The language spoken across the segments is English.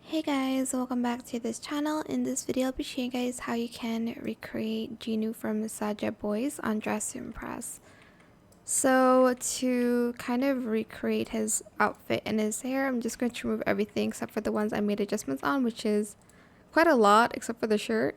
Hey guys, welcome back to this channel. In this video, I'll be showing you guys how you can recreate Jinu from Saja Boys on Dress to Impress. So to kind of recreate his outfit and his hair, I'm just going to remove everything except for the ones I made adjustments on, which is quite a lot except for the shirt.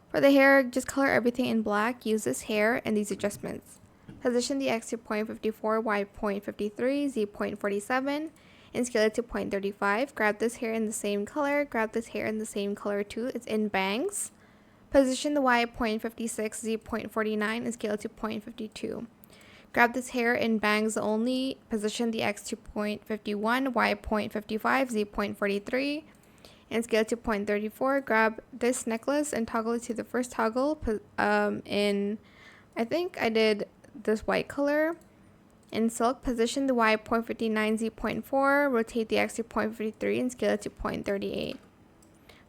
For the hair, just color everything in black, use this hair and these adjustments. Position the X to 0.54, Y 0.53, Z 0.47, and scale it to 0.35. Grab this hair in the same color, grab this hair in the same color too, it's in bangs. Position the Y at 0.56, Z 0.49, and scale it to 0.52. Grab this hair in bangs only, position the X to 0.51, Y 0.55, Z 0.43, and scale it to 0.34. Grab this necklace and toggle it to the first toggle in, I think I did this white color. In silk, position the Y at 0.59, Z 0.4, rotate the X to 0.53 and scale it to 0.38.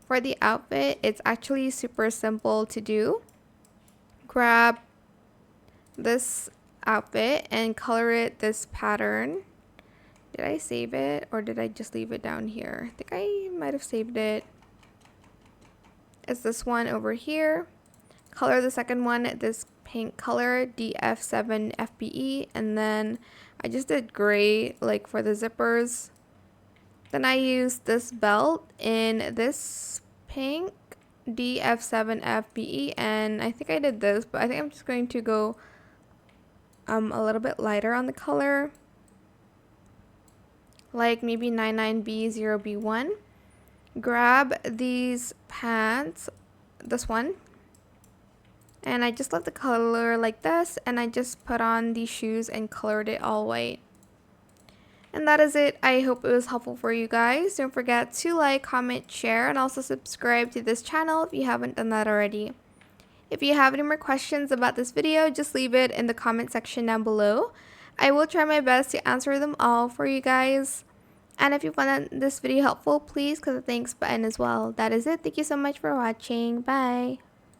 For the outfit, it's actually super simple to do. Grab this outfit and color it this pattern. Did I save it or did I just leave it down here? I think I might have saved it. It's this one over here. Color the second one this pink color, DF7 FBE, and then I just did gray like for the zippers. Then I used this belt in this pink DF7 FBE, and I think I did this, but I think I'm just going to go a little bit lighter on the color, like maybe 99B0B1. Grab these pants, this one, and I just left the color like this, and I just put on these shoes and colored it all white. And that is it. I hope it was helpful for you guys. Don't forget to like, comment, share, and also subscribe to this channel if you haven't done that already. If you have any more questions about this video, just leave it in the comment section down below. I will try my best to answer them all for you guys. And if you found this video helpful, please click the thanks button as well. That is it. Thank you so much for watching. Bye.